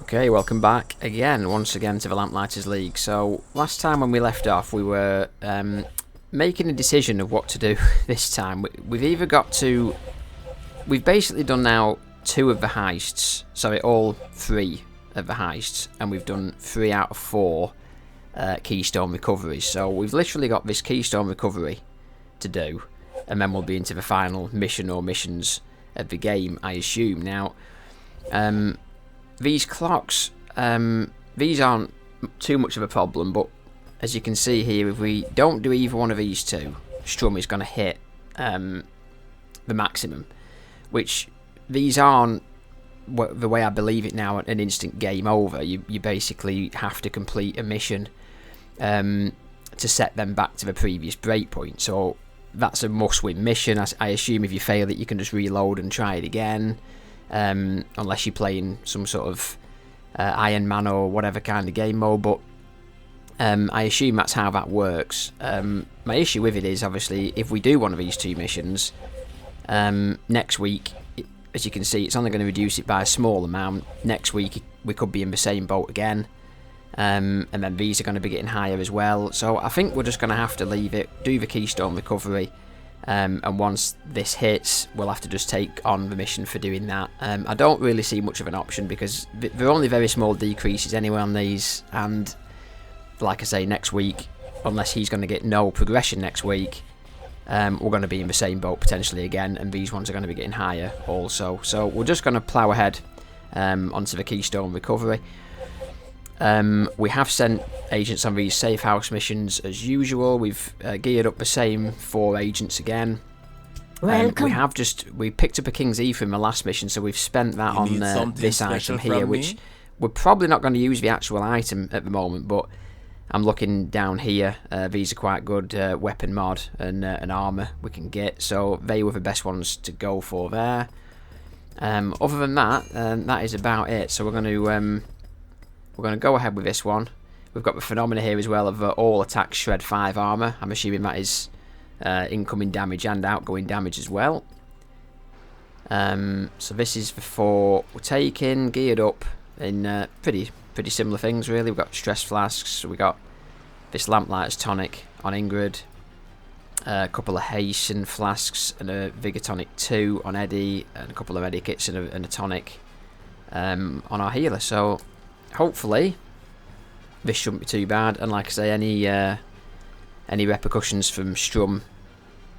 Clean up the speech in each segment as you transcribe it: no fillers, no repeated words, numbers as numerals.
Okay, welcome back once again to the Lamplighters League. So, last time when we left off, we were making a decision of what to do this time. We've either got to... We've basically done now 2 of the heists, sorry, all 3 of the heists, and we've done 3 out of 4 keystone recoveries. So, we've literally got this keystone recovery to do, and then we'll be into the final mission or missions of the game, I assume. Now, these clocks, these aren't too much of a problem, but as you can see here, if we don't do either one of these 2, Strum is going to hit the maximum, which these aren't, the way I believe it now, an instant game over. You basically have to complete a mission to set them back to the previous breakpoint, so that's a must-win mission. I assume if you fail it, you can just reload and try it again. Unless you're playing some sort of Iron Man or whatever kind of game mode, but I assume that's how that works. My issue with it is, obviously, if we do one of these 2 missions, next week, as you can see, it's only going to reduce it by a small amount. Next week, we could be in the same boat again, and then these are going to be getting higher as well. So I think we're just going to have to leave it, do the keystone recovery, and once this hits, we'll have to just take on the mission for doing that. I don't really see much of an option because they're only very small decreases anyway on these, and like I say, next week, unless he's going to get no progression next week, we're going to be in the same boat potentially again, and these ones are going to be getting higher also. So we're just going to plough ahead onto the keystone recovery. We have sent agents on these safe house missions as usual. We've geared up the same 4 agents again. We picked up a King's Ether in the last mission, so we've spent that on this item here, which we're probably not going to use the actual item at the moment, but I'm looking down here. These are quite good weapon mod and armour we can get, so they were the best ones to go for there. Other than that, that is about it. So we're going to go ahead with this one. We've got the phenomena here as well of all attacks shred 5 armour. I'm assuming that is incoming damage and outgoing damage as well. So this is the 4 we're taking, geared up in pretty similar things really. We've got stress flasks, so we got this Lamplighters tonic on Ingrid, a couple of hasten flasks and a Vigor tonic 2 on Eddie, and a couple of Eddie kits and a tonic on our healer. So hopefully this shouldn't be too bad, and like I say, any repercussions from Strum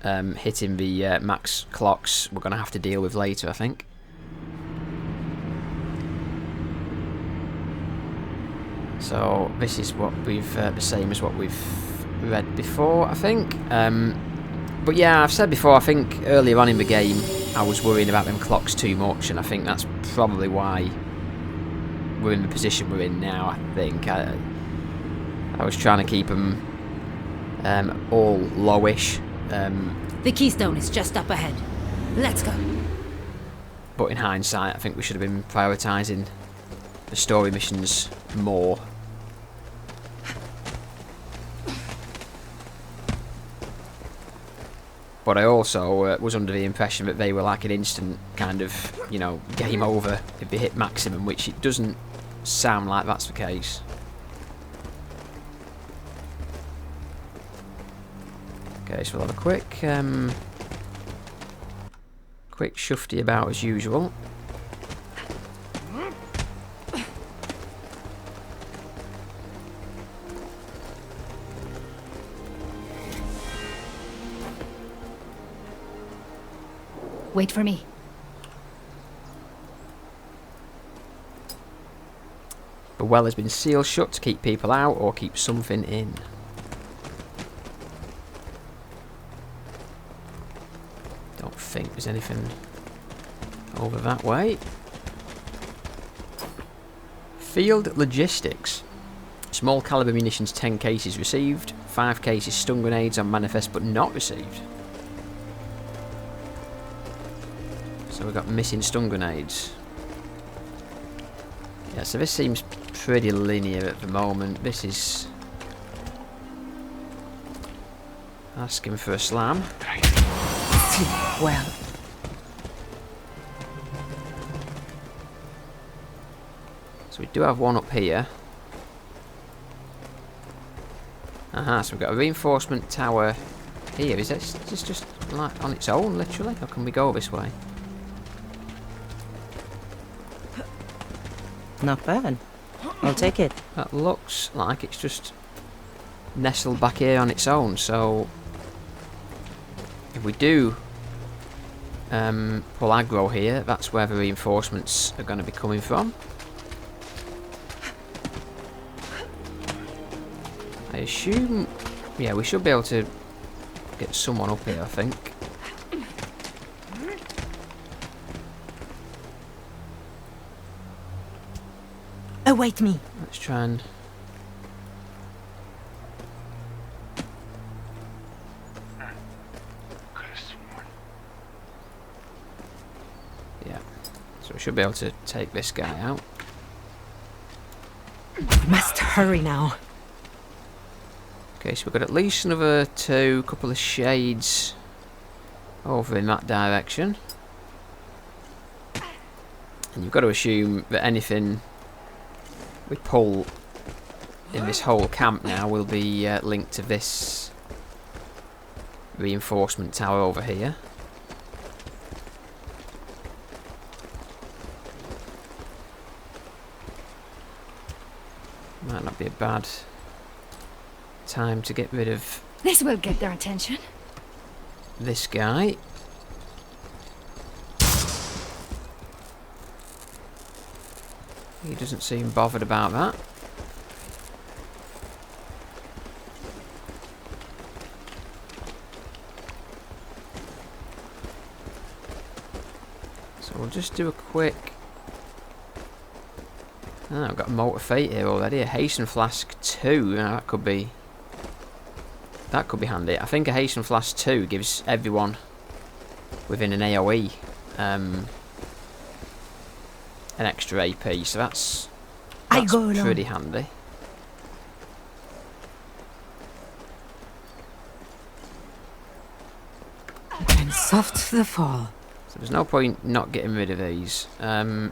hitting the max clocks we're going to have to deal with later, I think. So this is what we've the same as what we've read before, I think. But yeah, I've said before, I think earlier on in the game I was worrying about them clocks too much, and I think that's probably why we're in the position we're in now. I think I was trying to keep them all lowish. The keystone is just up ahead. Let's go. But in hindsight, I think we should have been prioritising the story missions more. But I also was under the impression that they were like an instant kind of, you know, game over if they hit maximum, which it doesn't sound like that's the case. Okay, so we'll have a quick shufty about as usual. Wait for me. The well has been sealed shut to keep people out or keep something in. Don't think there's anything over that way. Field logistics. Small caliber munitions, 10 cases received. 5 cases stun grenades on manifest but not received. So we've got missing stun grenades. Yeah, so this seems pretty linear at the moment. This is asking for a slam. Sleep well. So we do have one up here. Aha, so we've got a reinforcement tower here. Is this just like on its own, literally? Or can we go this way? Not bad. I'll take it. That looks like it's just nestled back here on its own, so if we do pull aggro here, that's where the reinforcements are going to be coming from. I assume, yeah, we should be able to get someone up here, I think. Await me. Let's try and... yeah, so we should be able to take this guy out. We must hurry now. Okay, so we've got at least another couple of shades over in that direction. And you've got to assume that anything we pull in this whole camp now will be linked to this reinforcement tower over here. Might not be a bad time to get rid of This will get their attention. this guy. He doesn't seem bothered about that. So we'll just do a quick... oh, I've got a Motor Fate here already. A Hasten Flask 2. Now that could be... that could be handy. I think a Hasten Flask 2 gives everyone within an AoE an extra AP, so that's pretty handy. And soft the fall. So there's no point not getting rid of these. How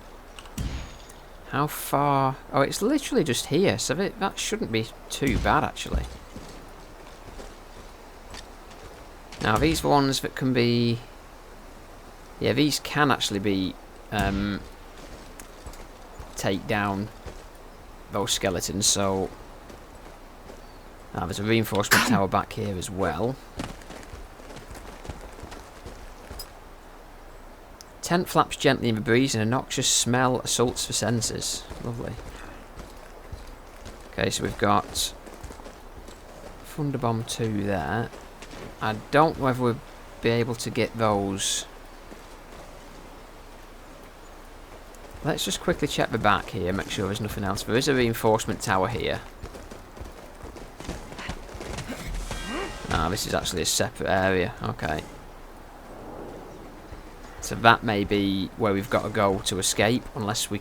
far? Oh, it's literally just here, so that shouldn't be too bad, actually. Now, these are ones that can be... yeah, these can actually be... take down those skeletons, so... now, there's a reinforcement tower back here as well. Tent flaps gently in the breeze and a noxious smell assaults the senses. Lovely. Okay, so we've got Thunderbomb 2 there. I don't know whether we'll be able to get those. Let's just quickly check the back here, make sure there's nothing else. There is a reinforcement tower here. Ah, this is actually a separate area. Okay. So that may be where we've got to go to escape, unless we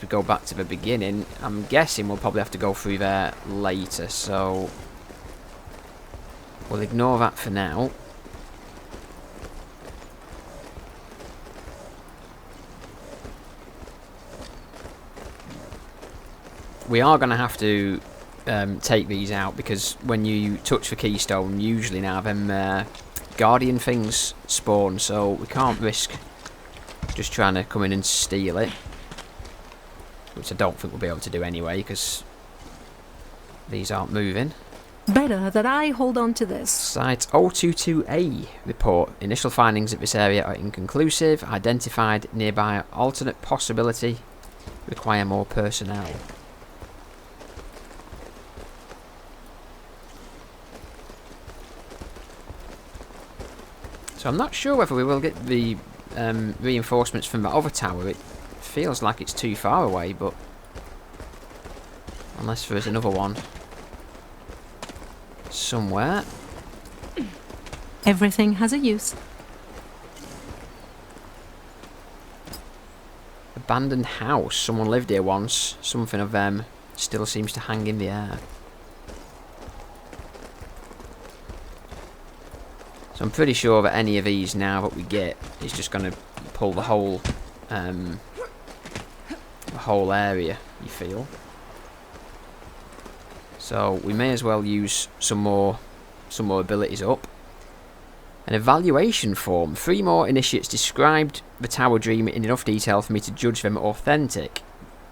go back to the beginning. I'm guessing we'll probably have to go through there later, so we'll ignore that for now. We are going to have to take these out, because when you touch the keystone, usually now them guardian things spawn, so we can't risk just trying to come in and steal it, which I don't think we'll be able to do anyway, because these aren't moving. Better that I hold on to this. Site 022A report. Initial findings at this area are inconclusive. Identified nearby alternate possibility. Require more personnel. So I'm not sure whether we will get the reinforcements from that other tower. It feels like it's too far away, but unless there's another one somewhere. Everything has a use. Abandoned house. Someone lived here once. Something of them still seems to hang in the air. So I'm pretty sure that any of these now that we get is just going to pull the whole whole area, you feel. So we may as well use some more abilities up. An evaluation form. 3 more initiates described the Tower Dream in enough detail for me to judge them authentic,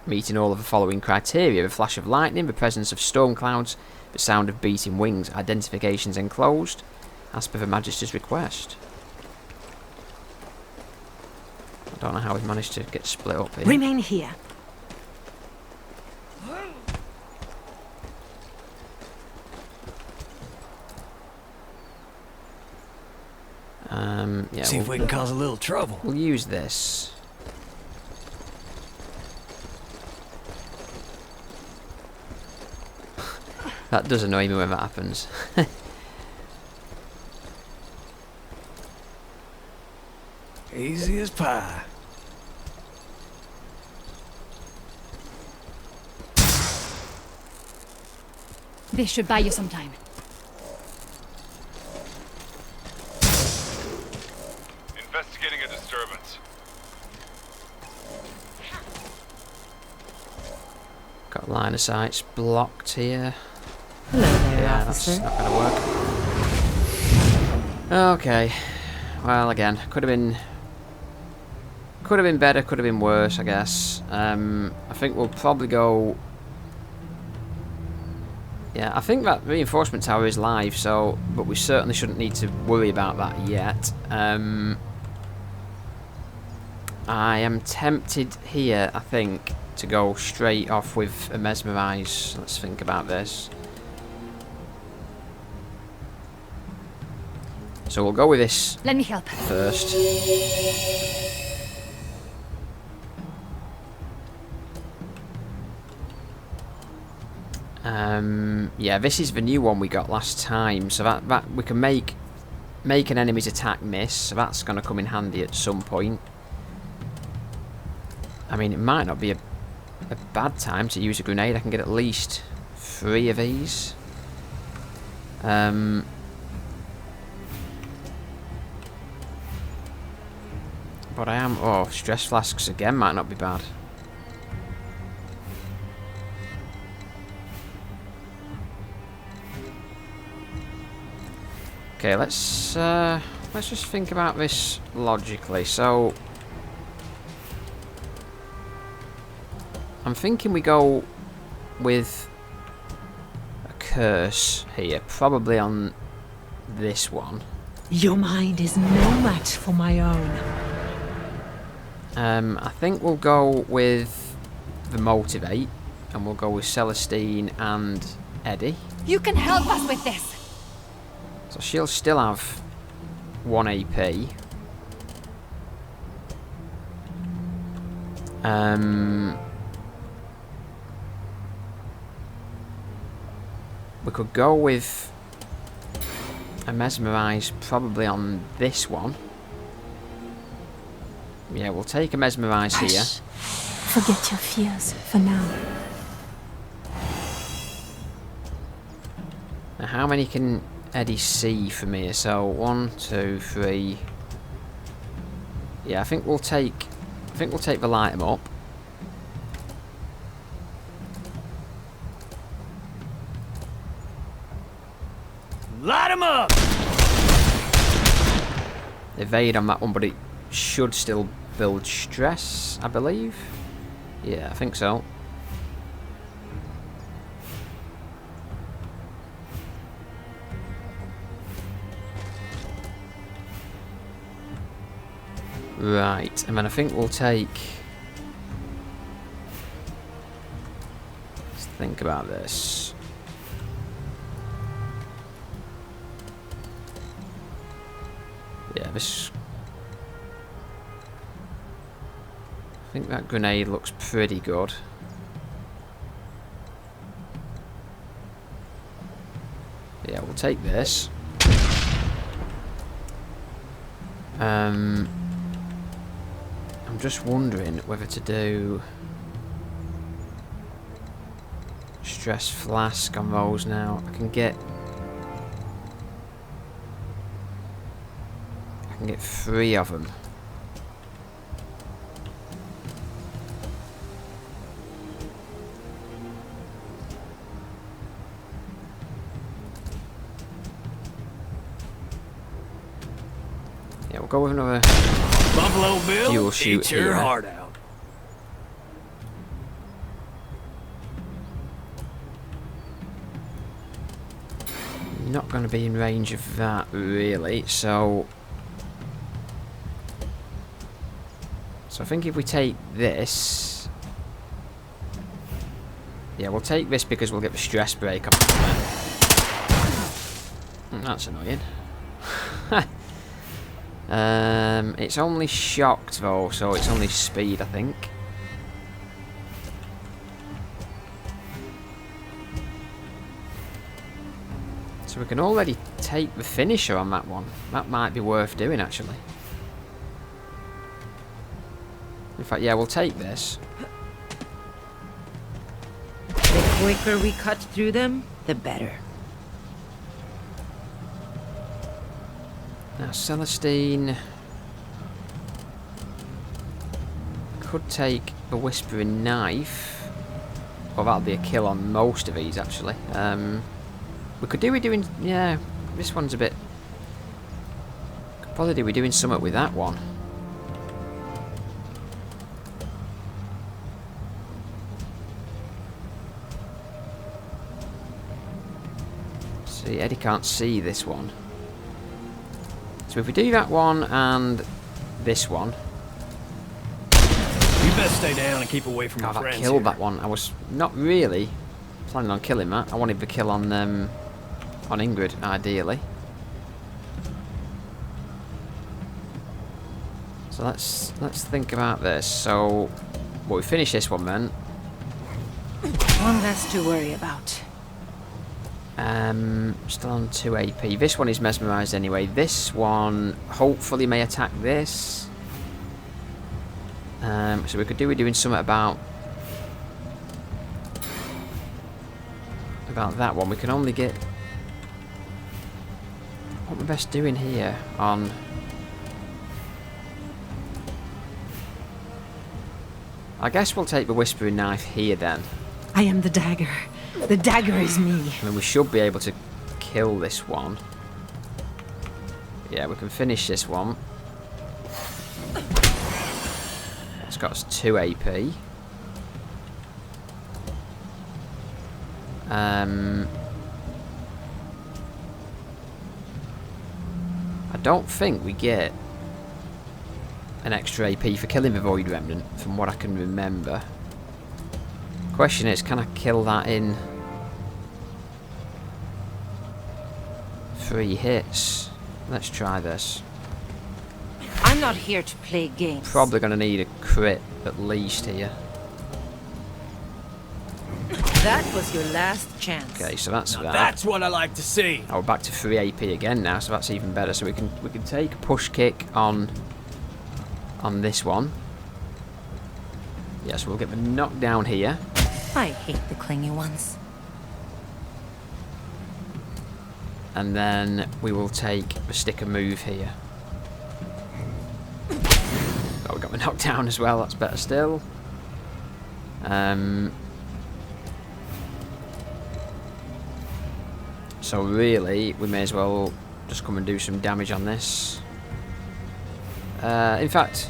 meeting all of the following criteria: the flash of lightning, the presence of storm clouds, the sound of beating wings. Identifications enclosed, as per the Magister's request. I don't know how we've managed to get split up here. Remain here. Yeah, See if we can cause a little trouble. We'll use this. That does annoy me when that happens. Easy as pie. This should buy you some time. Investigating a disturbance. Got line of sights blocked here. Hello there, Yeah, that's officer. not gonna work. Okay. Well, again, could have been better, could have been worse, I guess. I think we'll probably go. Yeah, I think that reinforcement tower is live, so but we certainly shouldn't need to worry about that yet. I am tempted here, I think, to go straight off with a mesmerize. Let's think about this. So we'll go with this Let me help. first. Yeah, this is the new one we got last time, so that we can make an enemy's attack miss, so that's going to come in handy at some point. I mean, it might not be a bad time to use a grenade. I can get at least 3 of these. But I am... Oh, stress flasks again might not be bad. Okay, let's just think about this logically. So I'm thinking we go with a curse here, probably on this one. Your mind is no match for my own. I think we'll go with the motivate, and we'll go with Celestine and Eddie. You can help us with this. So she'll still have 1 AP. We could go with a mesmerize probably on this one. Yeah, we'll take a mesmerize here. Hush. Forget your fears for now. Now, how many can Eddie see from here? So 1, 2, 3. Yeah, I think we'll take the light 'em up. Light 'em up! Evade on that one, but it should still build stress, I believe. Yeah, I think so. Right, and then I think we'll take... Let's think about this. Yeah, this... I think that grenade looks pretty good. Yeah, we'll take this. I'm just wondering whether to do stress flask on those now. I can get 3 of them. Yeah, we'll go with another. Buffalo Bill, Dual shoot eat your here. heart out. Not going to be in range of that really, so I think if we take this, yeah, we'll take this because we'll get the stress break off. That's annoying. It's only shocked though, so it's only speed, I think. So we can already take the finisher on that one. That might be worth doing, actually. In fact, yeah, we'll take this. The quicker we cut through them, the better. Now, Celestine could take the Whispering Knife. Well, that'll be a kill on most of these, actually. We could do with doing... Yeah, this one's a bit... Could probably do with doing something with that one. See, Eddie can't see this one. So if we do that one and this one... You best stay down and keep away from God, my that friends killed here. that one. I was not really planning on killing that. I wanted the kill on Ingrid, ideally. So let's think about this. So, well, we finish this one then. One less to worry about. Still on 2 AP. This one is mesmerised anyway. This one hopefully may attack this. So we could do with doing something about that one. We can only get... What we're best doing here on... I guess we'll take the Whispering Knife here then. I am the dagger. The dagger is me. I mean, we should be able to kill this one. Yeah, we can finish this one. It's got us 2 AP. I don't think we get an extra AP for killing the Void Remnant, from what I can remember. Question is, can I kill that in 3 hits? Let's try this. I'm not here to play games. Probably going to need a crit at least here. That was your last chance. Okay, so that's Now that. that's what I like to see. Oh, we're back to 3 AP again now, so that's even better. So we can take a push kick on this one. Yeah, so we'll get the knockdown here. I hate the clingy ones. And then we will take the sticker move here. Oh, we got the knockdown as well, that's better still. So really, we may as well just come and do some damage on this. In fact,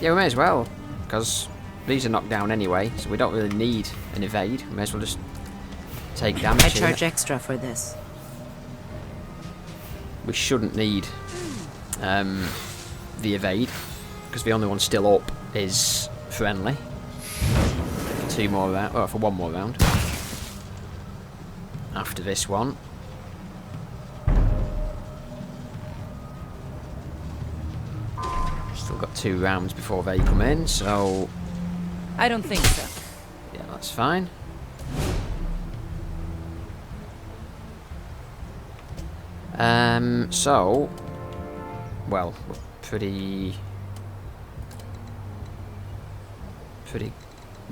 yeah, we may as well, because these are knocked down anyway, so we don't really need an evade. We may as well just take damage I here. charge extra for this. We shouldn't need the evade, because the only one still up is friendly. For 2 more rounds, well, for 1 more round. After this one. Still got 2 rounds before they come in, so I don't think so. yeah, that's fine. So, well, we're pretty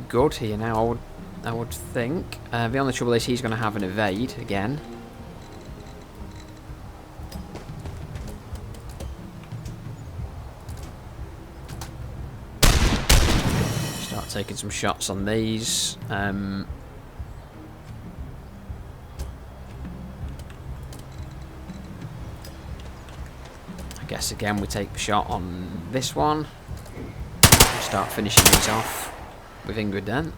good here now, I would think. The only trouble is he's going to have an evade again. Start taking some shots on these. I Guess again we take a shot on this one. Start finishing these off with Ingrid then.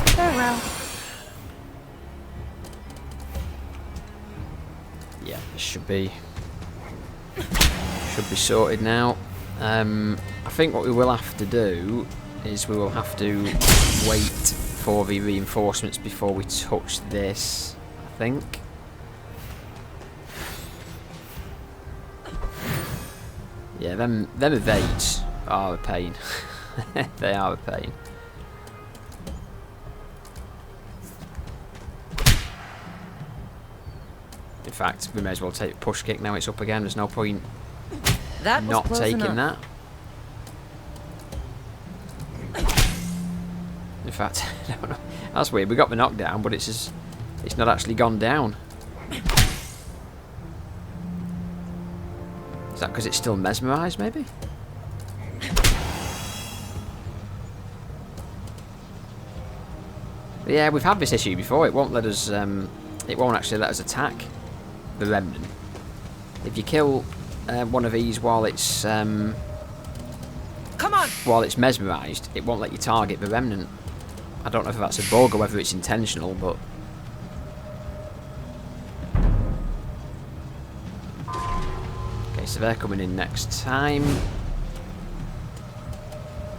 Farewell. Yeah, this should be sorted now. I think what we will have to do is we will have to wait for the reinforcements before we touch this, I think. Yeah, them evades are a pain. They are a pain. In fact, we may as well take push kick now it's up again. There's no point That was not close taking enough. that. In fact, no, that's weird. We got the knockdown, but it's not actually gone down. Is that because it's still mesmerised, maybe? But yeah, we've had this issue before. It won't let us. It won't actually let us attack the remnant. If you kill one of these while it's Come on! while it's mesmerised, it won't let you target the remnant. I don't know if that's a bug or whether it's intentional, but okay, so they're coming in next time.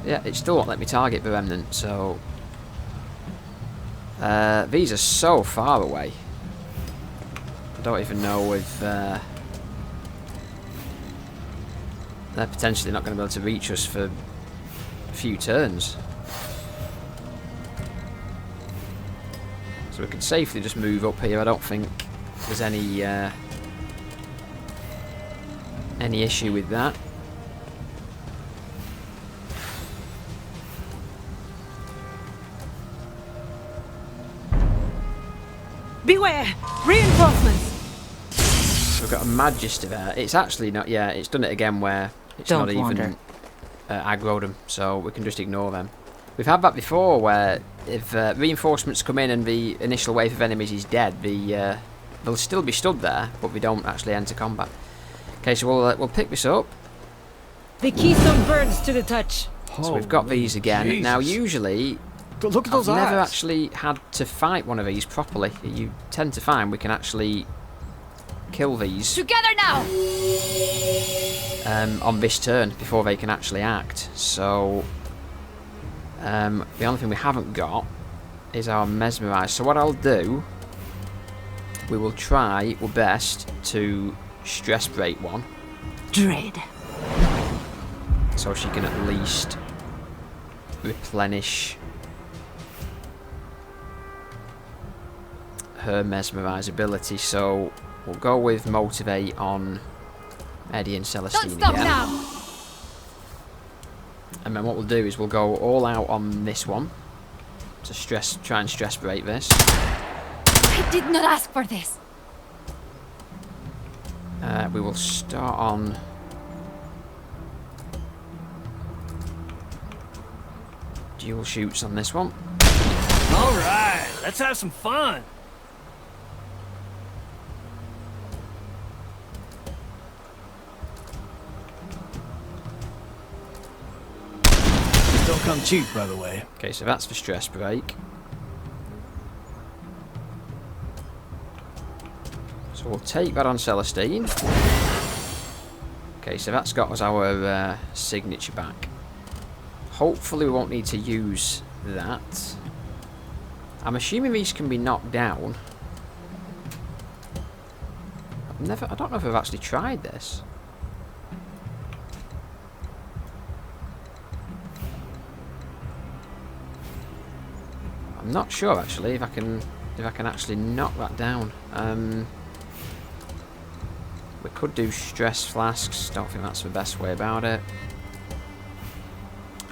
Yeah, it still won't let me target the remnant, so these are so far away. I don't even know if they're potentially not going to be able to reach us for a few turns. So we can safely just move up here. I don't think there's any issue with that. Beware! Reinforcements! We've got a Magister there. It's actually not. Yeah, it's done it again where it's Don't not even wander. aggroed them, so we can just ignore them. We've had that before where if reinforcements come in and the initial wave of enemies is dead, they'll still be stood there, but we don't actually enter combat. Okay, so we'll pick this up. The keystone burns to the touch. So we've got these again. Jesus. Now, usually, Look at I've those never eyes. actually had to fight one of these properly. You tend to find we can actually kill these Together now! on this turn before they can actually act. So the only thing we haven't got is our mesmerise. So what I'll do, we will try our best to stress break one, Dread. so she can at least replenish her mesmerise ability. So we'll go with motivate on Eddie and Celestine Don't stop again. now! And then what we'll do is we'll go all out on this one to try and stress break this. I did not ask for this. We will start on dual shoots on this one. All right, let's have some fun. These don't come cheap, by the way. Okay, so that's for stress break. So we'll take that on Celestine. Okay, so that's got us our signature back. Hopefully we won't need to use that. I'm assuming these can be knocked down. I don't know if I've actually tried this. I'm not sure actually if I can actually knock that down. We could do stress flasks. Don't think that's the best way about it.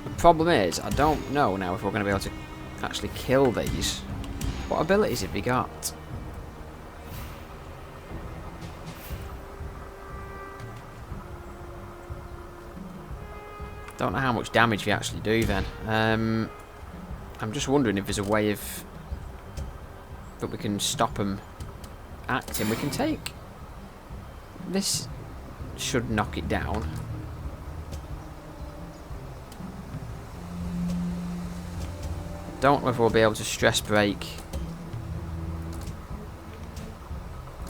The problem is, I don't know now if we're going to be able to actually kill these. What abilities have we got? Don't know how much damage we actually do then. I'm just wondering if there's a way of but we can stop them acting. We can take... This should knock it down. Don't know if we'll be able to stress break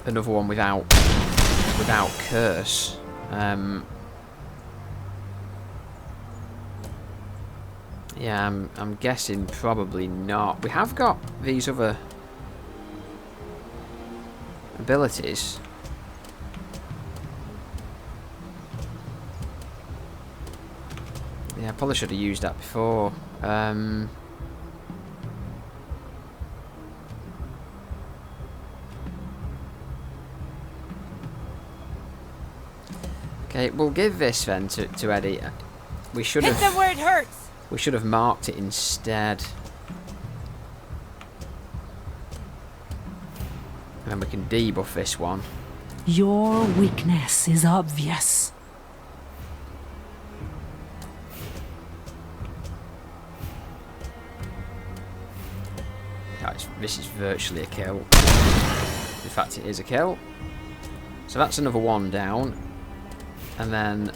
another one without curse. Yeah, I'm guessing probably not. We have got these other abilities. Yeah, I probably should have used that before. Okay, we'll give this then to Eddie. We should Hit have. them where it hurts. We should have marked it instead. And then we can debuff this one. Your weakness is obvious. This is virtually a kill. In fact, it is a kill. So that's another one down. And then...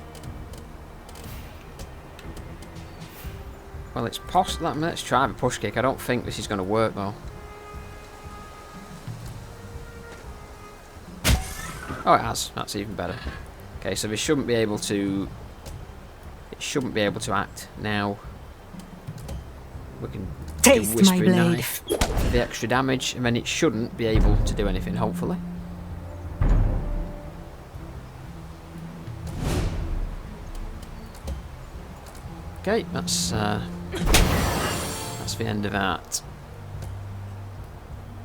Well, it's possible. Let's try the push kick. I don't think this is going to work, though. Oh, it has. That's even better. Okay, so we shouldn't be able to... It shouldn't be able to act now. We can Taste do my Whispering blade. Knife for the extra damage, and then it shouldn't be able to do anything, hopefully. Okay, that's the end of that.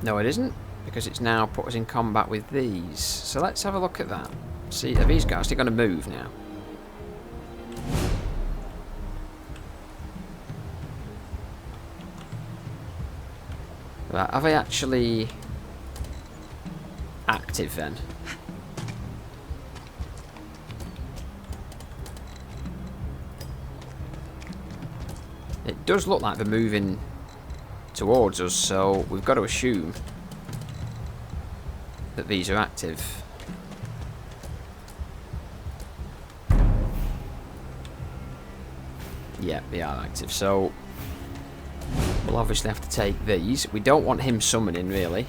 No, it isn't, because it's now put us in combat with these. So let's have a look at that. See, are these guys going to move now? Right, are they actually active then? It does look like they're moving towards us, so we've got to assume that these are active. Yeah, they are active, so we'll obviously have to take these. We don't want him summoning, really.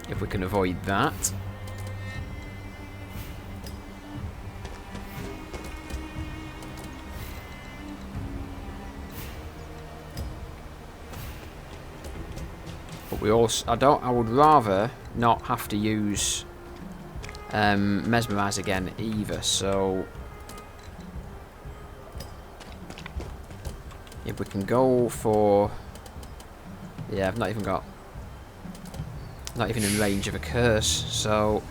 If we can avoid that. But we also, I would rather not have to use Mesmerize again either, so if we can go for... Yeah, I've not even in range of a curse, so...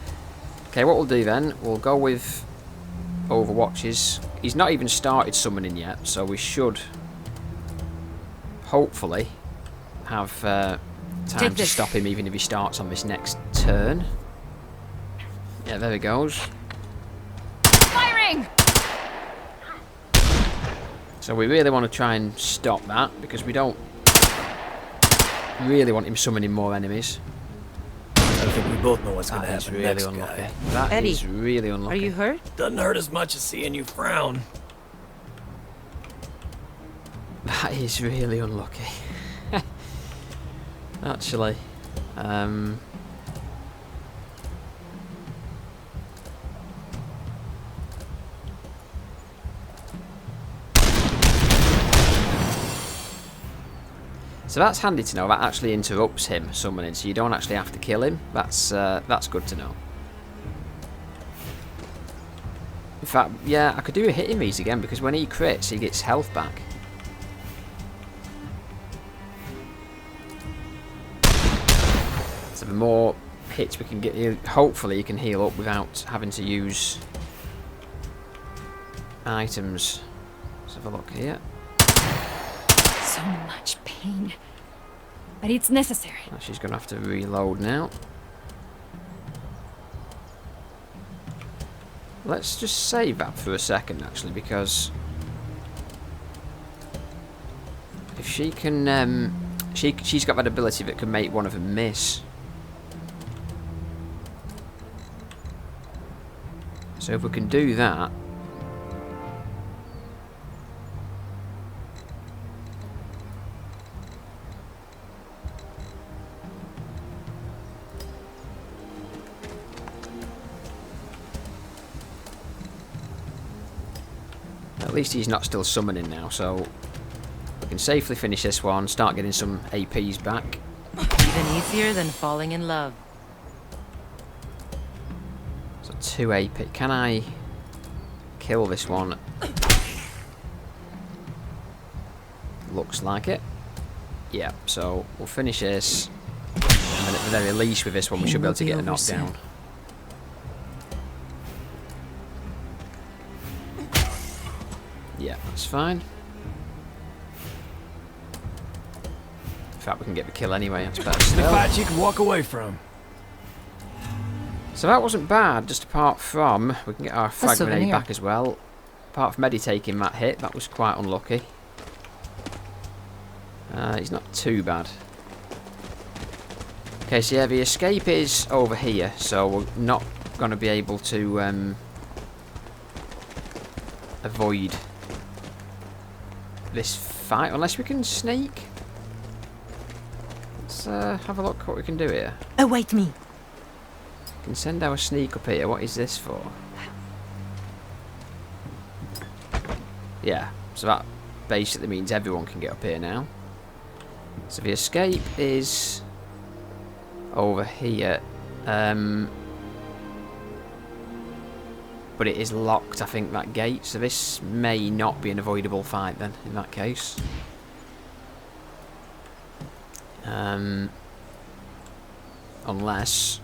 Okay, what we'll do then, we'll go with Overwatches. He's not even started summoning yet, so we should hopefully have time to stop him even if he starts on this next turn. Yeah, there he goes. Firing! So we really want to try and stop that, because we don't really want him summoning more enemies. I think we both know what's going to That is happen really next, unlucky. guy. That Eddie, is really unlucky. Are you hurt? Doesn't hurt as much as seeing you frown. That is really unlucky. Actually. So that's handy to know. That actually interrupts him summoning, so you don't actually have to kill him. That's good to know. In fact, yeah, I could do a hitting these again, because when he crits, he gets health back. So the more hits we can get, hopefully you can heal up without having to use items. Let's have a look here. So much pain. But it's necessary. She's going to have to reload now. Let's just save that for a second, actually, because if she can she's got that ability that can make one of them miss. So if we can do that, at least he's not still summoning now, so we can safely finish this one, start getting some APs back. Even easier than falling in love. So 2 AP. Can I kill this one? Looks like it. Yeah, so we'll finish this. And then at the very least with this one we should be able to get a knockdown. Yeah, that's fine. In fact, we can get the kill anyway. That's better In a still. fight you can walk away from. So that wasn't bad, just apart from... We can get our frag grenade souvenir. back as well. Apart from Eddie taking that hit, that was quite unlucky. He's not too bad. Okay, so yeah, the escape is over here, so we're not going to be able to avoid this fight, unless we can sneak. Let's have a look what we can do here. Await me. We can send our sneak up here. What is this for? Yeah, so that basically means everyone can get up here now. So the escape is over here. But it is locked, I think, that gate. So this may not be an avoidable fight then, in that case. Unless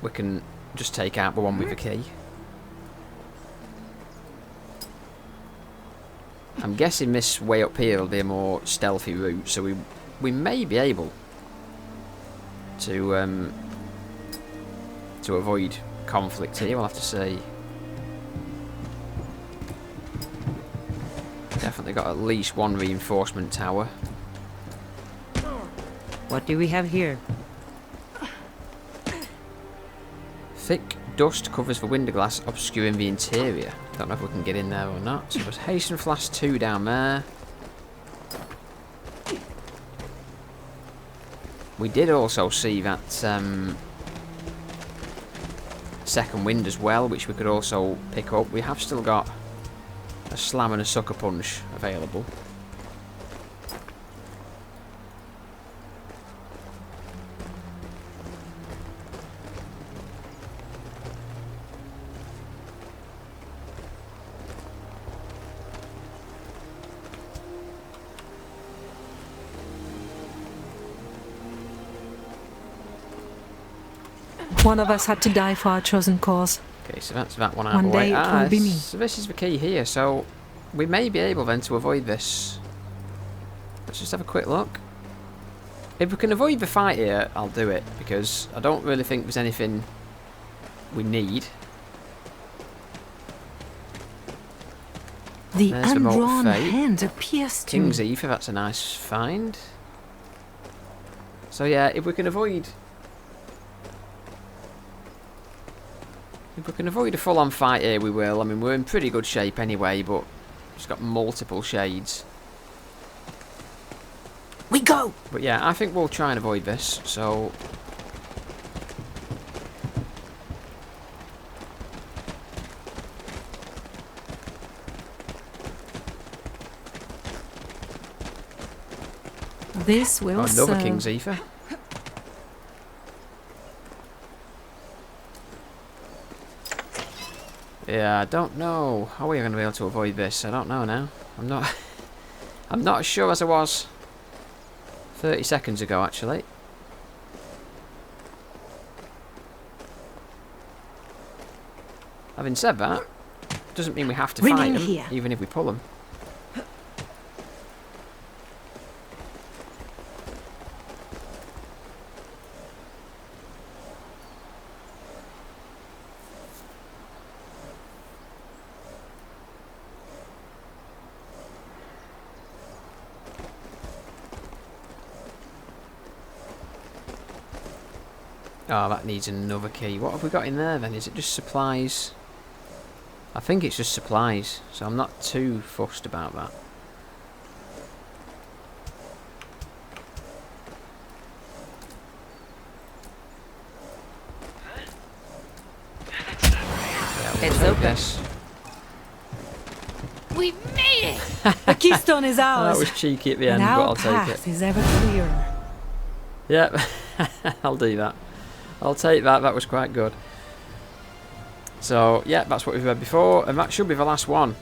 we can just take out the one with the key. I'm guessing this way up here will be a more stealthy route, so we may be able to avoid conflict here. We'll have to see. Definitely got at least one reinforcement tower. What do we have here? Thick dust covers the window glass, obscuring the interior. Don't know if we can get in there or not. So there's hasten flask 2 down there. We did also see that second wind as well, which we could also pick up. We have still got a slam and a sucker punch available. One of us had to die for our chosen cause. Okay, so that's that one out of One the way. day it will be me. So this is the key here, so we may be able then to avoid this. Let's just have a quick look. If we can avoid the fight here, I'll do it, because I don't really think there's anything we need. The There's the Mote of undrawn Fate. hand appears to King's me. Ether, that's a nice find. So yeah, if we can avoid... If we can avoid a full-on fight here, we will. I mean, we're in pretty good shape anyway, but it's got multiple shades. We go! But yeah, I think we'll try and avoid this, so... This will Oh, another serve. King's Ether. Yeah, I don't know how we're going to be able to avoid this. I don't know now. I'm not... I'm not as sure as I was 30 seconds ago, actually. Having said that, doesn't mean we have to Remain fight them, here. even if we pull them. Oh, that needs another key. What have we got in there then? Is it just supplies? I think it's just supplies, so I'm not too fussed about that. Yeah, It's take open. this. We made it! The keystone is That ours. was cheeky at the and end, but our I'll take it. path is ever clearer. Yep, I'll do that. I'll take that, that was quite good. So, yeah, that's what we've read before, and that should be the last one.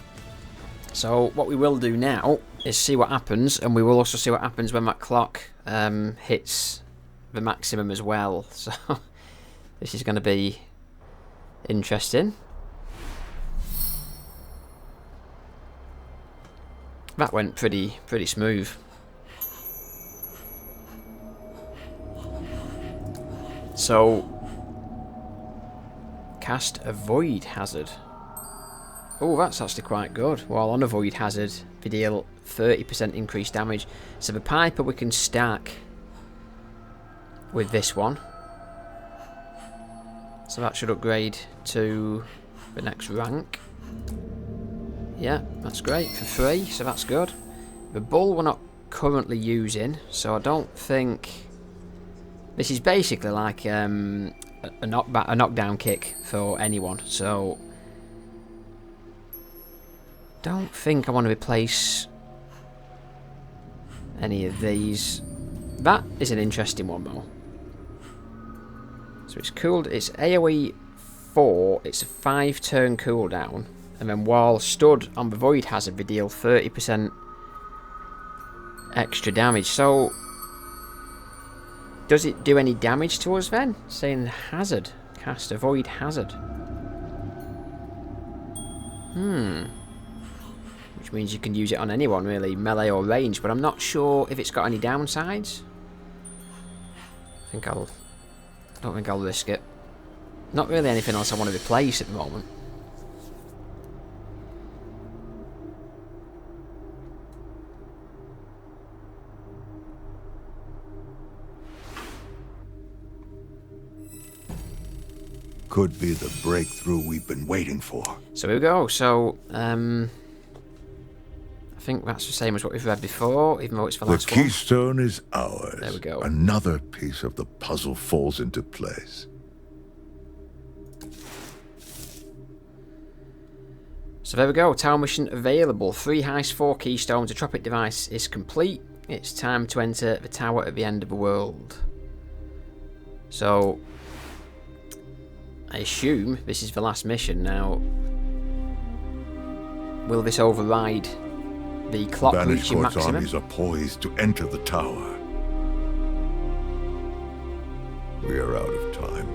So, what we will do now is see what happens, and we will also see what happens when that clock hits the maximum as well. So, this is going to be interesting. That went pretty smooth. So, cast a void hazard. Oh, that's actually quite good. While on a void hazard, we deal 30% increased damage. So the piper we can stack with this one. So that should upgrade to the next rank. Yeah, that's great for free, so that's good. The bull we're not currently using, so I don't think... This is basically like a knockdown kick for anyone, so... Don't think I want to replace any of these. That is an interesting one though. So it's cooled, it's AoE 4, it's a 5-turn cooldown. And then while stood on the void hazard, we deal 30% extra damage. So, does it do any damage to us then? Saying hazard. Cast a void hazard. Which means you can use it on anyone really, melee or range, but I'm not sure if it's got any downsides. I don't think I'll risk it. Not really anything else I want to replace at the moment. Could be the breakthrough we've been waiting for. So here we go. So, I think that's the same as what we've read before, even though it's the The last one. keystone is ours. There we go. Another piece of the puzzle falls into place. So there we go. Tower mission available. 3 heist, 4 keystones. A tropic device is complete. It's time to enter the tower at the end of the world. So, I assume this is the last mission. Now, will this override the clock Banished reaching Court's maximum? armies are poised to enter the tower. We are out of time.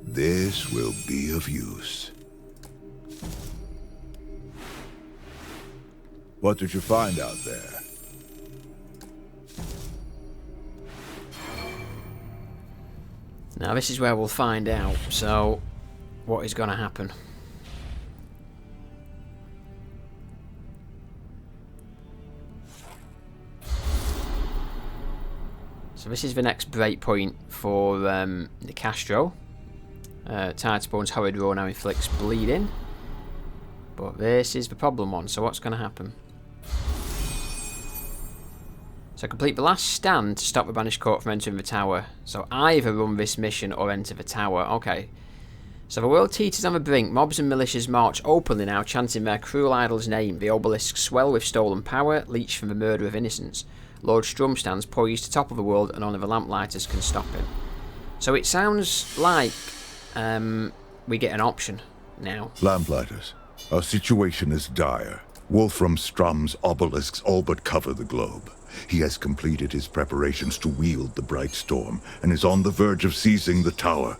This will be of use. What did you find out there? Now this is where we'll find out. So, what is going to happen? So this is the next breakpoint for the Castro. Tidespawn's horrid roar now inflicts bleeding. But this is the problem one, so what's going to happen? So complete the last stand to stop the Banished Court from entering the tower. So either run this mission or enter the tower. Okay. So the world teeters on the brink. Mobs and militias march openly now, chanting their cruel idol's name. The obelisks swell with stolen power, leached from the murder of innocents. Lord Strum stands poised atop of the world, and only the Lamplighters can stop him. So it sounds like we get an option now. Lamplighters, our situation is dire. Wolfram Strum's obelisks all but cover the globe. He has completed his preparations to wield the Bright Storm and is on the verge of seizing the tower.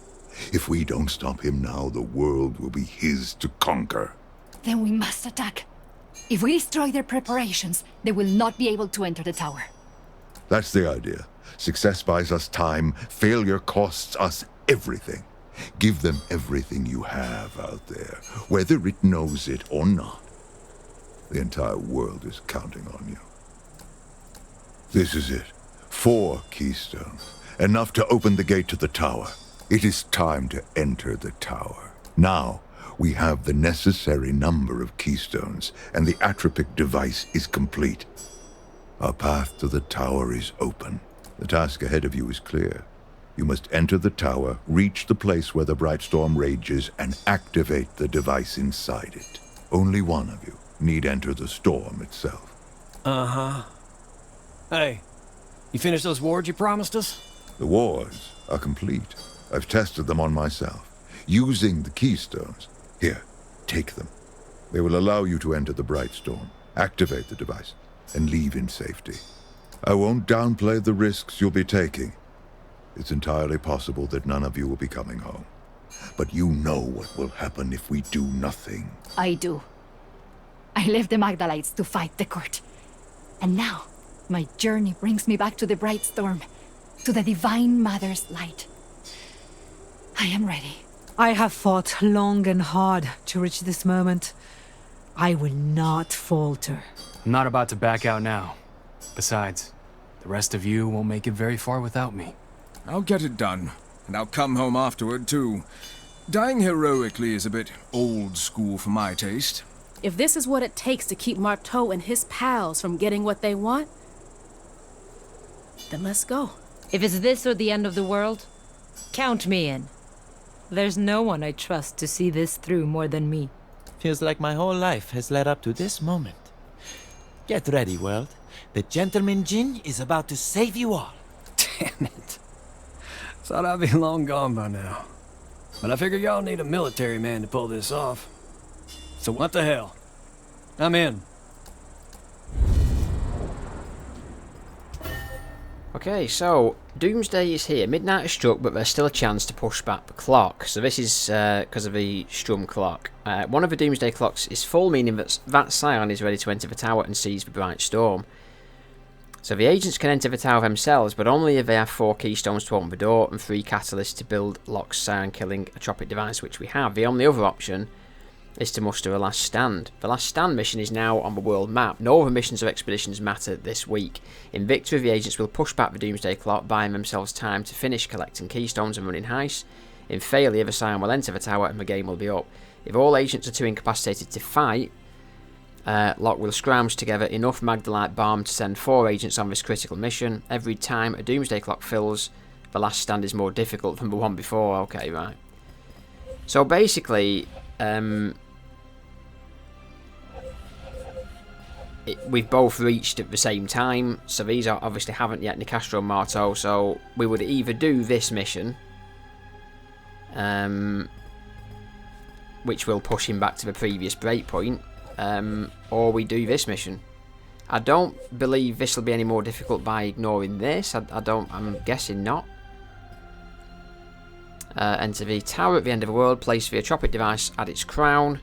If we don't stop him now, the world will be his to conquer. Then we must attack. If we destroy their preparations, they will not be able to enter the tower. That's the idea. Success buys us time, failure costs us everything. Give them everything you have out there, whether it knows it or not. The entire world is counting on you. This is it. 4 keystones. Enough to open the gate to the tower. It is time to enter the tower. Now, we have the necessary number of keystones, and the Atropic device is complete. Our path to the tower is open. The task ahead of you is clear. You must enter the tower, reach the place where the Bright Storm rages, and activate the device inside it. Only one of you need enter the storm itself. Uh-huh. Hey, you finished those wards you promised us? The wards are complete. I've tested them on myself, using the keystones. Here, take them. They will allow you to enter the Bright Storm, activate the device, and leave in safety. I won't downplay the risks you'll be taking. It's entirely possible that none of you will be coming home. But you know what will happen if we do nothing. I do. I left the Magdalites to fight the court. And now, my journey brings me back to the Bright Storm, to the Divine Mother's light. I am ready. I have fought long and hard to reach this moment. I will not falter. I'm not about to back out now. Besides, the rest of you won't make it very far without me. I'll get it done, and I'll come home afterward, too. Dying heroically is a bit old school for my taste. If this is what it takes to keep Marteau and his pals from getting what they want, then let's go. If it's this or the end of the world, count me in. There's no one I trust to see this through more than me. Feels like my whole life has led up to this moment. Get ready, world. The Gentleman Jin is about to save you all. Damn it. Thought I'd be long gone by now. But I figure y'all need a military man to pull this off. So what the hell? I'm in. Okay, so Doomsday is here. Midnight has struck, but there's still a chance to push back the clock. So this is because of the Strum clock. One of the Doomsday clocks is full, meaning that Scion is ready to enter the tower and seize the Bright Storm. So the agents can enter the tower themselves, but only if they have 4 keystones to open the door and 3 catalysts to build Locke's Scion-killing Atropic device, which we have. The only other option is to muster a Last Stand. The Last Stand mission is now on the world map. No other missions or expeditions matter this week. In victory, the agents will push back the Doomsday clock, buying themselves time to finish collecting keystones and running heists. In failure, the Scion will enter the tower and the game will be up. If all agents are too incapacitated to fight, Locke will scrounge together enough Magdalite Balm to send 4 agents on this critical mission. Every time a Doomsday clock fills, the Last Stand is more difficult than the one before. Okay, right. So basically, we've both reached at the same time, so these are obviously haven't yet Nicastro and Marteau, so we would either do this mission, which will push him back to the previous breakpoint, or we do this mission. I don't believe this will be any more difficult by ignoring this. I'm guessing not. Enter the tower at the end of the world, place the Atropic device at its crown.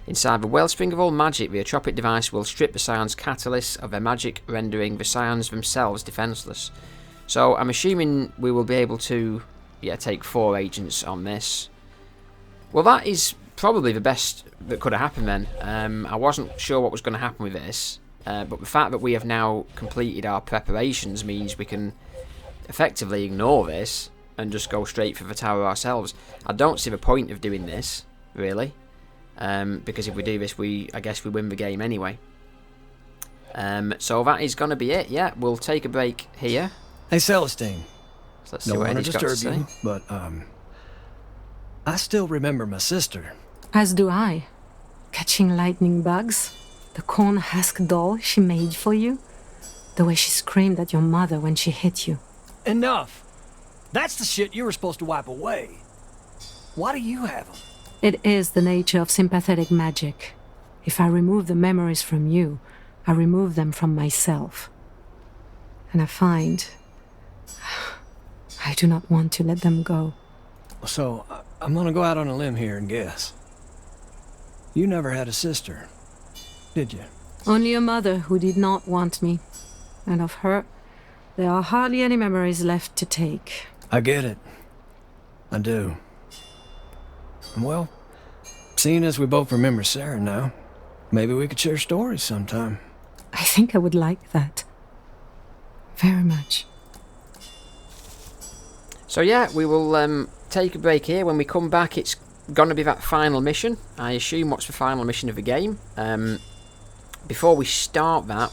Inside the wellspring of all magic, the Atropic device will strip the Scion's catalysts of their magic, rendering the Scions themselves defenseless. So I'm assuming we will be able to take 4 agents on this. Well, that is probably the best that could have happened then. I wasn't sure what was going to happen with this, but the fact that we have now completed our preparations means we can effectively ignore this and just go straight for the tower ourselves. I don't see the point of doing this, really, because if we do this, I guess we win the game anyway. So that is going to be it. Yeah, we'll take a break here. Hey, Celestine. So let's see what Eddie's got to say. You, but I still remember my sister. As do I. Catching lightning bugs. The corn husk doll she made for you. The way she screamed at your mother when she hit you. Enough! That's the shit you were supposed to wipe away. Why do you have them? It is the nature of sympathetic magic. If I remove the memories from you, I remove them from myself. And I find I do not want to let them go. So, I'm gonna go out on a limb here and guess. You never had a sister, did you? Only a mother who did not want me. And of her, there are hardly any memories left to take. I get it. I do. Well, seeing as we both remember Sarah now, maybe we could share stories sometime. I think I would like that. Very much. So yeah, we will take a break here. When we come back, it's going to be that final mission. I assume what's the final mission of the game. Before we start that,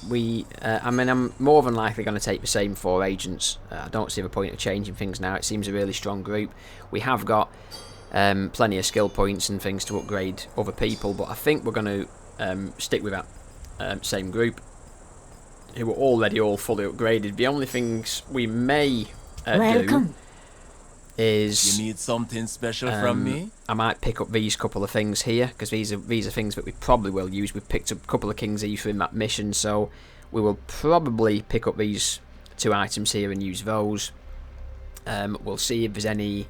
I'm more than likely going to take the same 4 agents. I don't see the point of changing things now. It seems a really strong group. We have got plenty of skill points and things to upgrade other people, but I think we're going to stick with that same group, who are already all fully upgraded. The only things we may do is... You need something special from me? I might pick up these couple of things here, because these are things that we probably will use. We've picked up a couple of King's Ether in that mission, so we will probably pick up these 2 items here and use those. We'll see if there's any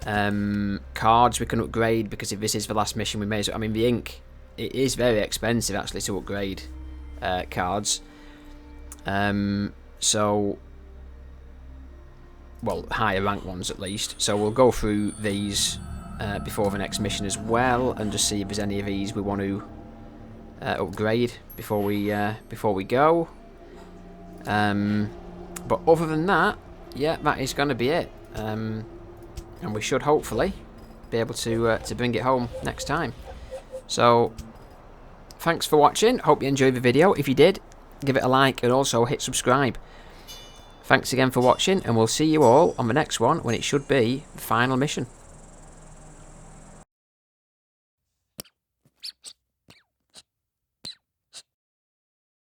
cards we can upgrade, because if this is the last mission, we may as well... I mean, the ink, it is very expensive actually to upgrade cards. So... well, higher rank ones at least. So we'll go through these before the next mission as well, and just see if there's any of these we want to upgrade before we go. But other than that, yeah, that is going to be it. And we should hopefully be able to bring it home next time. So thanks for watching. Hope you enjoyed the video. If you did, give it a like and also hit subscribe. Thanks again for watching, and we'll see you all on the next one when it should be the final mission.